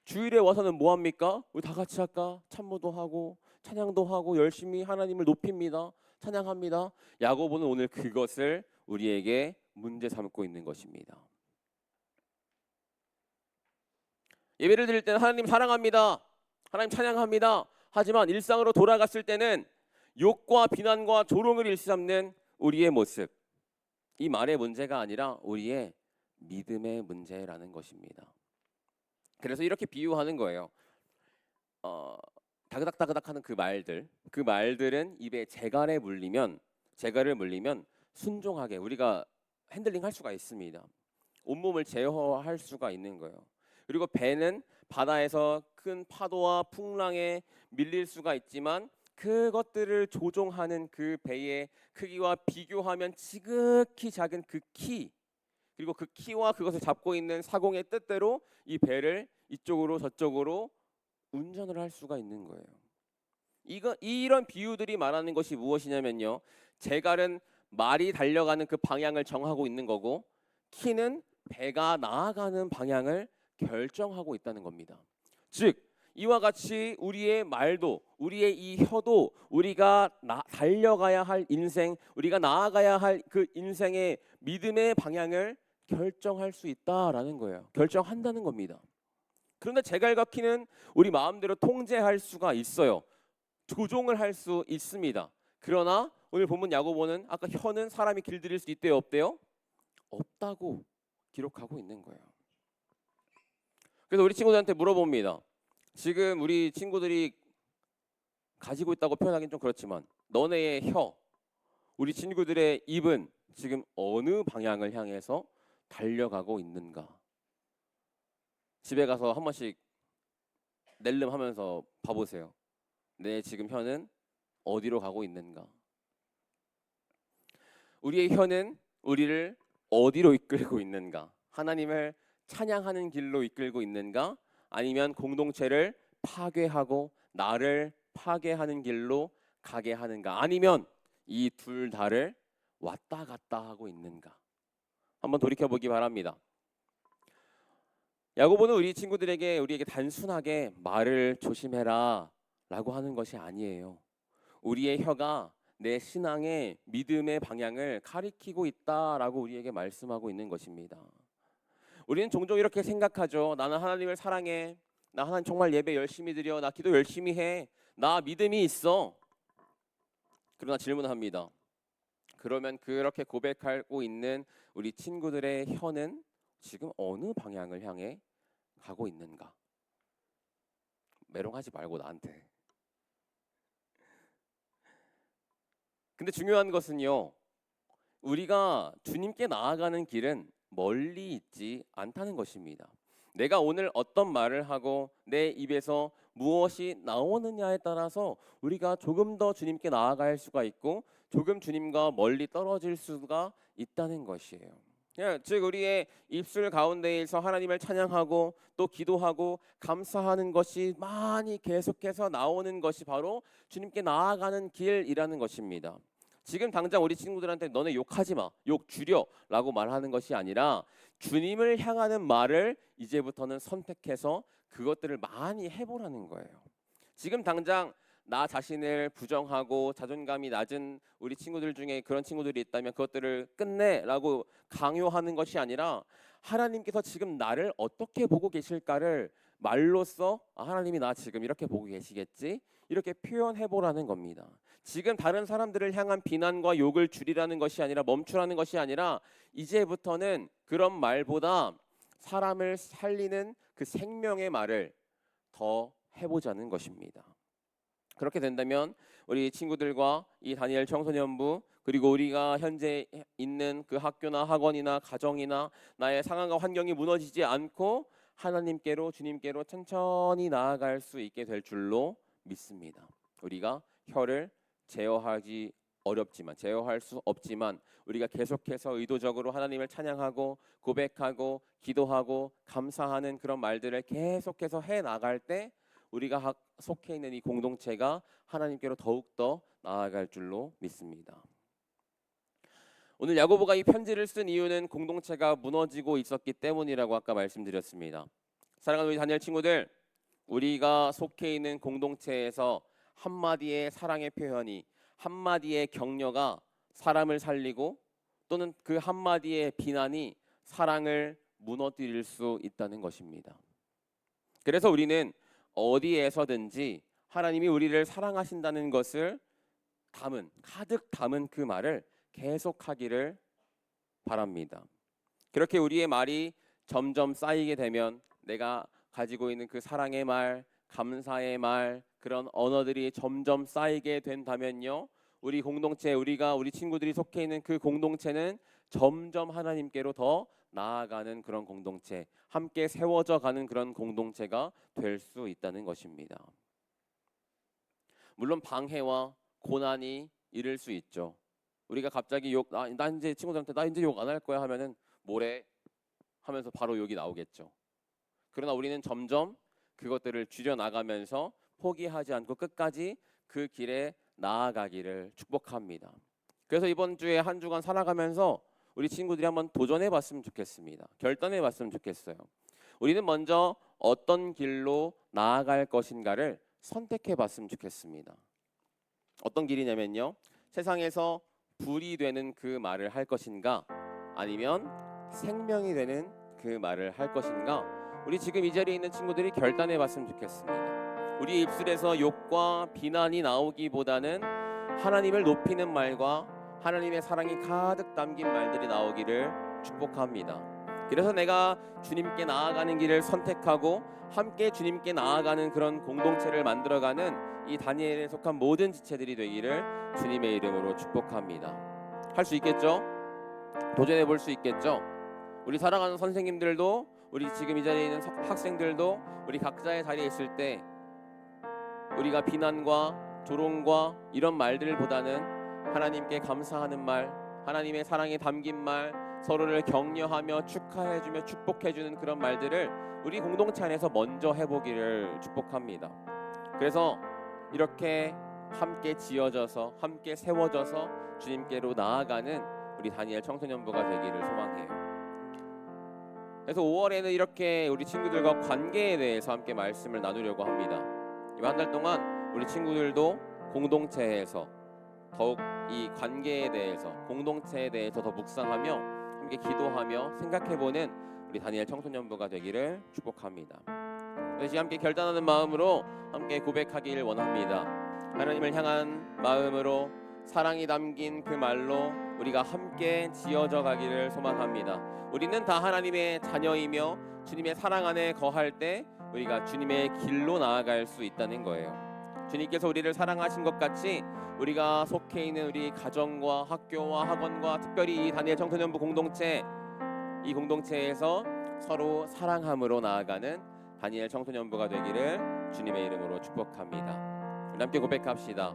주일에 와서는 뭐 합니까? 우리 다 같이 할까? 찬모도 하고 찬양도 하고 열심히 하나님을 높입니다. 찬양합니다. 야고보는 오늘 그것을 우리에게 문제 삼고 있는 것입니다. 예배를 드릴 때는 하나님 사랑합니다. 하나님 찬양합니다. 하지만 일상으로 돌아갔을 때는 욕과 비난과 조롱을 일삼는 우리의 모습. 이 말의 문제가 아니라 우리의 믿음의 문제라는 것입니다. 그래서 이렇게 비유하는 거예요. 다그닥다그닥하는 그 말들은 입에 재갈을 물리면 순종하게 우리가 핸들링할 수가 있습니다. 온몸을 제어할 수가 있는 거예요. 그리고 배는 바다에서 큰 파도와 풍랑에 밀릴 수가 있지만 그것들을 조종하는 그 배의 크기와 비교하면 지극히 작은 그 키, 그리고 그 키와 그것을 잡고 있는 사공의 뜻대로 이 배를 이쪽으로 저쪽으로 운전을 할 수가 있는 거예요. 이런 비유들이 말하는 것이 무엇이냐면요. 재갈은 말이 달려가는 그 방향을 정하고 있는 거고, 키는 배가 나아가는 방향을 결정하고 있다는 겁니다. 즉 이와 같이 우리의 말도, 우리의 이 혀도 우리가 달려가야 할 인생, 우리가 나아가야 할 그 인생의 믿음의 방향을 결정할 수 있다라는 거예요. 결정한다는 겁니다. 그런데 재갈과 키는 우리 마음대로 통제할 수가 있어요. 조종을 할 수 있습니다. 그러나 오늘 본문 야고보는 아까 혀는 사람이 길들일 수 있대요, 없대요? 없다고 기록하고 있는 거예요. 그래서 우리 친구들한테 물어봅니다. 지금 우리 친구들이 가지고 있다고 표현하기는 좀 그렇지만 너네의 혀, 우리 친구들의 입은 지금 어느 방향을 향해서 달려가고 있는가? 집에 가서 한 번씩 낼름하면서 봐보세요. 내 지금 혀는 어디로 가고 있는가? 우리의 혀는 우리를 어디로 이끌고 있는가? 하나님을 찬양하는 길로 이끌고 있는가? 아니면 공동체를 파괴하고 나를 파괴하는 길로 가게 하는가? 아니면 이 둘 다를 왔다 갔다 하고 있는가? 한번 돌이켜보기 바랍니다. 야고보는 우리에게 단순하게 말을 조심해라 라고 하는 것이 아니에요. 우리의 혀가 내 신앙의 믿음의 방향을 가리키고 있다라고 우리에게 말씀하고 있는 것입니다. 우리는 종종 이렇게 생각하죠. 나는 하나님을 사랑해. 나 하나님 정말 예배 열심히 드려. 나 기도 열심히 해. 나 믿음이 있어. 그러나 질문합니다. 그러면 그렇게 고백하고 있는 우리 친구들의 혀는 지금 어느 방향을 향해 가고 있는가? 메롱하지 말고 나한테. 근데 중요한 것은요. 우리가 주님께 나아가는 길은 멀리 있지 않다는 것입니다. 내가 오늘 어떤 말을 하고 내 입에서 무엇이 나오느냐에 따라서 우리가 조금 더 주님께 나아갈 수가 있고 조금 주님과 멀리 떨어질 수가 있다는 것이에요. 즉 우리의 입술 가운데에서 하나님을 찬양하고 또 기도하고 감사하는 것이 많이 계속해서 나오는 것이 바로 주님께 나아가는 길이라는 것입니다. 지금 당장 우리 친구들한테 너네 욕하지 마, 욕 줄여 라고 말하는 것이 아니라 주님을 향하는 말을 이제부터는 선택해서 그것들을 많이 해보라는 거예요. 지금 당장 나 자신을 부정하고 자존감이 낮은 우리 친구들 중에 그런 친구들이 있다면 그것들을 끝내라고 강요하는 것이 아니라 하나님께서 지금 나를 어떻게 보고 계실까를 말로써 하나님이 나 지금 이렇게 보고 계시겠지? 이렇게 표현해 보라는 겁니다. 지금 다른 사람들을 향한 비난과 욕을 줄이라는 것이 아니라 멈추라는 것이 아니라 이제부터는 그런 말보다 사람을 살리는 그 생명의 말을 더 해보자는 것입니다. 그렇게 된다면 우리 친구들과 이 다니엘 청소년부 그리고 우리가 현재 있는 그 학교나 학원이나 가정이나 나의 상황과 환경이 무너지지 않고 하나님께로 주님께로 천천히 나아갈 수 있게 될 줄로 믿습니다. 우리가 혀를 제어할 수 없지만 우리가 계속해서 의도적으로 하나님을 찬양하고 고백하고 기도하고 감사하는 그런 말들을 계속해서 해 나갈 때 우리가 속해 있는 이 공동체가 하나님께로 더욱더 나아갈 줄로 믿습니다. 오늘 야고보가 이 편지를 쓴 이유는 공동체가 무너지고 있었기 때문이라고 아까 말씀드렸습니다. 사랑하는 우리 다니엘 친구들, 우리가 속해 있는 공동체에서 한마디의 사랑의 표현이, 한마디의 격려가 사람을 살리고 또는 그 한마디의 비난이 사랑을 무너뜨릴 수 있다는 것입니다. 그래서 우리는 어디에서든지 하나님이 우리를 사랑하신다는 것을 가득 담은 그 말을 계속하기를 바랍니다. 그렇게 우리의 말이 점점 쌓이게 되면 내가 가지고 있는 그 사랑의 말, 감사의 말, 그런 언어들이 점점 쌓이게 된다면요, 우리 공동체, 우리 친구들이 속해 있는 그 공동체는 점점 하나님께로 더 나아가는 그런 공동체, 함께 세워져 가는 그런 공동체가 될 수 있다는 것입니다. 물론 방해와 고난이 이를 수 있죠. 우리가 갑자기 나 이제 친구들한테 나 이제 욕 안 할 거야 하면은 뭐래 하면서 바로 욕이 나오겠죠. 그러나 우리는 점점 그것들을 줄여나가면서 포기하지 않고 끝까지 그 길에 나아가기를 축복합니다. 그래서 이번 주에 한 주간 살아가면서 우리 친구들이 한번 도전해 봤으면 좋겠습니다. 결단해 봤으면 좋겠어요. 우리는 먼저 어떤 길로 나아갈 것인가를 선택해 봤으면 좋겠습니다. 어떤 길이냐면요, 세상에서 불이 되는 그 말을 할 것인가, 아니면 생명이 되는 그 말을 할 것인가, 우리 지금 이 자리에 있는 친구들이 결단해 봤으면 좋겠습니다. 우리 입술에서 욕과 비난이 나오기보다는 하나님을 높이는 말과 하나님의 사랑이 가득 담긴 말들이 나오기를 축복합니다. 그래서 내가 주님께 나아가는 길을 선택하고 함께 주님께 나아가는 그런 공동체를 만들어가는 이 다니엘에 속한 모든 지체들이 되기를 주님의 이름으로 축복합니다. 할 수 있겠죠? 도전해 볼 수 있겠죠? 우리 사랑하는 선생님들도, 우리 지금 이 자리에 있는 학생들도 우리 각자의 자리에 있을 때 우리가 비난과 조롱과 이런 말들보다는 하나님께 감사하는 말, 하나님의 사랑이 담긴 말, 서로를 격려하며 축하해주며 축복해주는 그런 말들을 우리 공동체 안에서 먼저 해보기를 축복합니다. 그래서 이렇게 함께 지어져서 함께 세워져서 주님께로 나아가는 우리 다니엘 청소년부가 되기를 소망해요. 그래서 5월에는 이렇게 우리 친구들과 관계에 대해서 함께 말씀을 나누려고 합니다. 이 한 달 동안 우리 친구들도 공동체에서 더욱 이 관계에 대해서, 공동체에 대해서 더 묵상하며 함께 기도하며 생각해보는 우리 다니엘 청소년부가 되기를 축복합니다. 그래서 함께 결단하는 마음으로 함께 고백하기를 원합니다. 하나님을 향한 마음으로 사랑이 담긴 그 말로 우리가 함께 지어져 가기를 소망합니다. 우리는 다 하나님의 자녀이며 주님의 사랑 안에 거할 때 우리가 주님의 길로 나아갈 수 있다는 거예요. 주님께서 우리를 사랑하신 것 같이 우리가 속해 있는 우리 가정과 학교와 학원과 특별히 이 다니엘 청소년부 공동체, 이 공동체에서 서로 사랑함으로 나아가는 다니엘 청소년부가 되기를 주님의 이름으로 축복합니다. 우리 함께 고백합시다.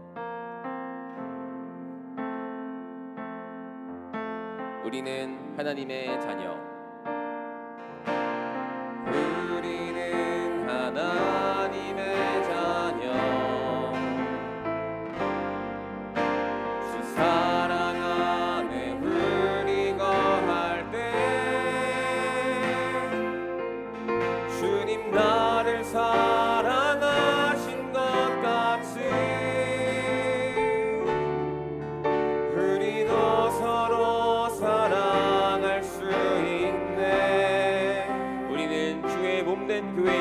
우리는 하나님의 자녀. 우리는 하나님의 자녀. 주 사랑 안에 우리 거할 때 주님 나를 사랑하신 것 같이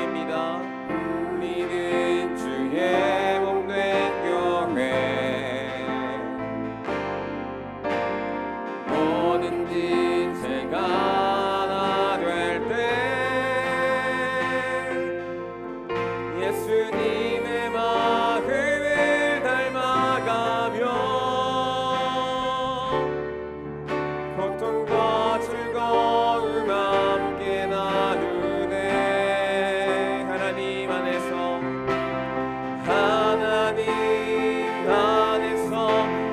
찬양입니다. 우리는 주의 몸된 교회, 뭐든지 제가 하나 될 때 예수님의 마음을 닮아가며 고통과 즐거움 함께 나누네. 하나님 안에서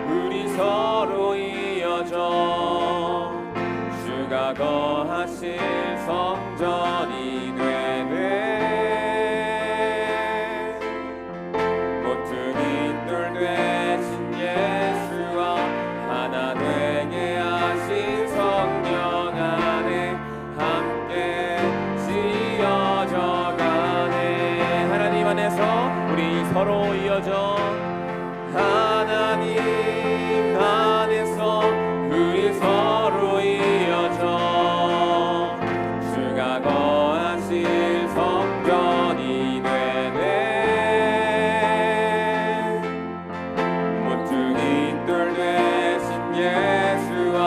우리 서로 이어져 주가 거하실 성전이 되네. 모퉁이 돌 되신 예수와 하나 되게 하신 성령 안에 함께 지어져 가네. 하나님 안에서 우리 서로 이어져 하나님 안에서 우리 서로 이어져 주가 거하실 성전이 되네. 모퉁이 돌 되신 예수와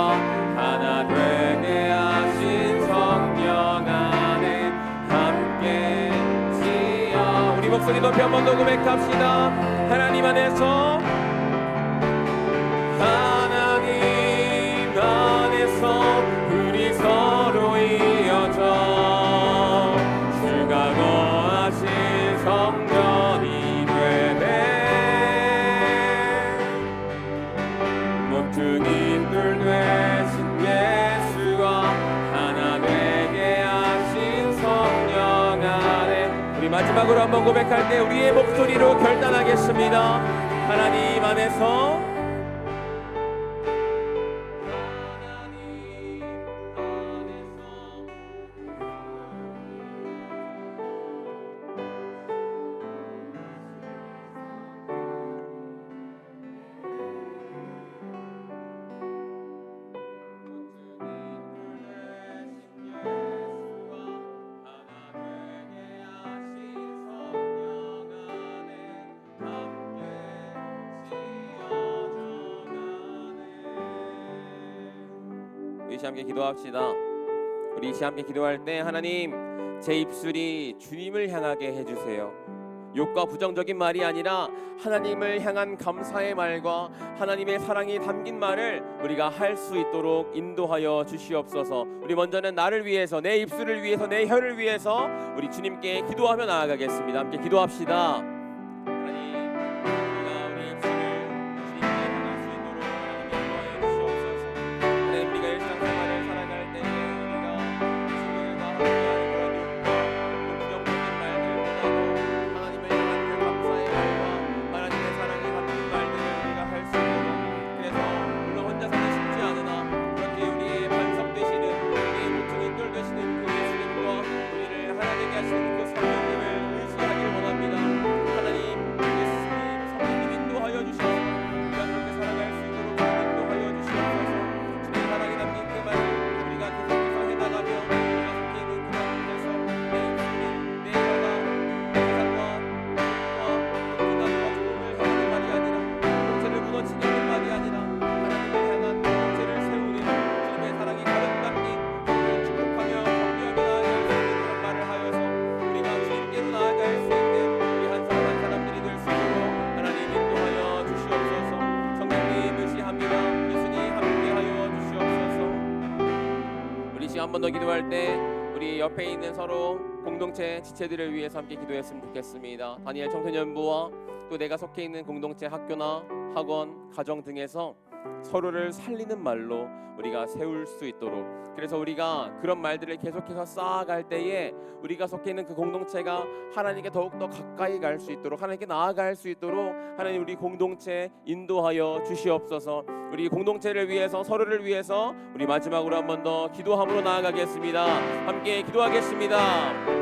하나 되게 하신 성령 안에 함께 지어. 우리 목소리 높이 한 번 더 고백합시다. 하나님 안에서 우리 서로 이어져 주가 거하실 성전이 되네. 모퉁이 돌 되신 예수와 하나 되게 하신 성령 안에. 우리 마지막으로 한번 고백할 때 우리의 목소리로 결단하겠습니다. 하나님 안에서 우리 함께 기도합시다. 우리 함께 기도할 때 하나님, 제 입술이 주님을 향하게 해주세요. 욕과 부정적인 말이 아니라 하나님을 향한 감사의 말과 하나님의 사랑이 담긴 말을 우리가 할 수 있도록 인도하여 주시옵소서. 우리 먼저는 나를 위해서, 내 입술을 위해서, 내 혀를 위해서 우리 주님께 기도하며 나아가겠습니다. 함께 기도합시다. 한 번 더 기도할 때 우리 옆에 있는 서로 공동체 지체들을 위해서 함께 기도했으면 좋겠습니다. 다니엘 청소년부와 또 내가 속해 있는 공동체 학교나 학원, 가정 등에서 서로를 살리는 말로 우리가 세울 수 있도록, 그래서 우리가 그런 말들을 계속해서 쌓아갈 때에 우리가 속해 있는 그 공동체가 하나님께 더욱더 가까이 갈 수 있도록, 하나님께 나아갈 수 있도록 하나님 우리 공동체 인도하여 주시옵소서. 우리 공동체를 위해서, 서로를 위해서 우리 마지막으로 한 번 더 기도함으로 나아가겠습니다. 함께 기도하겠습니다.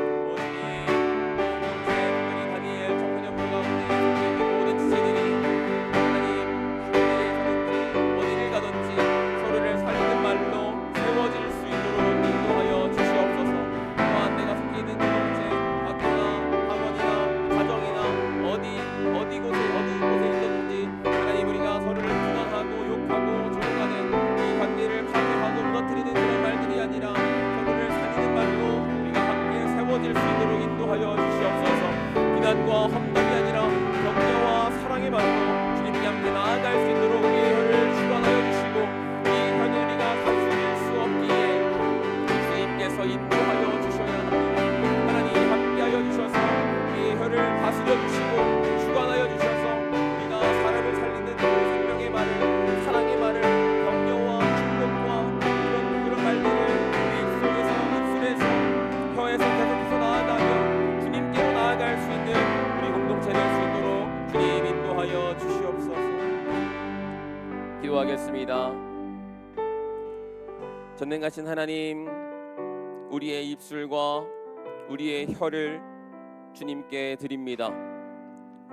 고난과 험담이 아니라 격려와 사랑의 말로 주님께 함께 나아갈 수 있도록 우리의 혀를 주관하여 주시고 이 혀를 우리가 다스릴 수 없기에 주님께서 인도하여 주셔야 합니다. 하나님 함께하여 주셔서 우리의 혀를 다스려 주시고 주관하여 주셔서 우리가 사람을 살리는 그 생명의 말을, 사랑의 말을, 격려와 축복과 그런 말들을 우리 입술에서 혀에서 계속해서 나아가며 주님께로 나아갈 수 있는 우리 공동체 될 수 있도록 주님 인도하여 주시옵소서. 기도하겠습니다. 전능하신 하나님, 우리의 입술과 우리의 혀를 주님께 드립니다.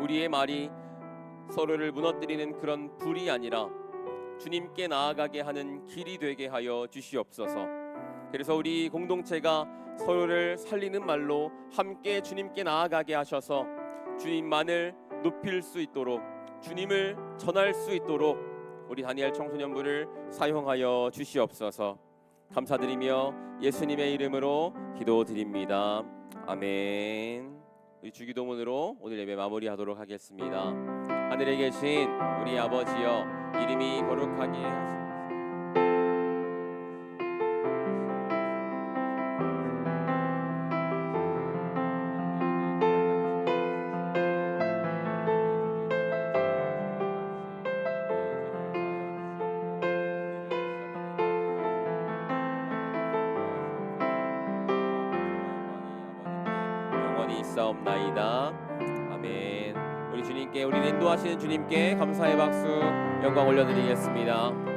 우리의 말이 서로를 무너뜨리는 그런 불이 아니라 주님께 나아가게 하는 길이 되게 하여 주시옵소서. 그래서 우리 공동체가 서로를 살리는 말로 함께 주님께 나아가게 하셔서 주님만을 높일 수 있도록, 주님을 전할 수 있도록 우리 다니엘 청소년부를 사용하여 주시옵소서. 감사드리며 예수님의 이름으로 기도드립니다. 아멘. 우리 주기도문으로 오늘 예배 마무리하도록 하겠습니다. 하늘에 계신 우리 아버지여, 이름이 거룩하게 하시옵소서. 있사옵나이다. 아멘. 우리 주님께, 우리를 인도하시는 주님께 감사의 박수, 영광 올려드리겠습니다.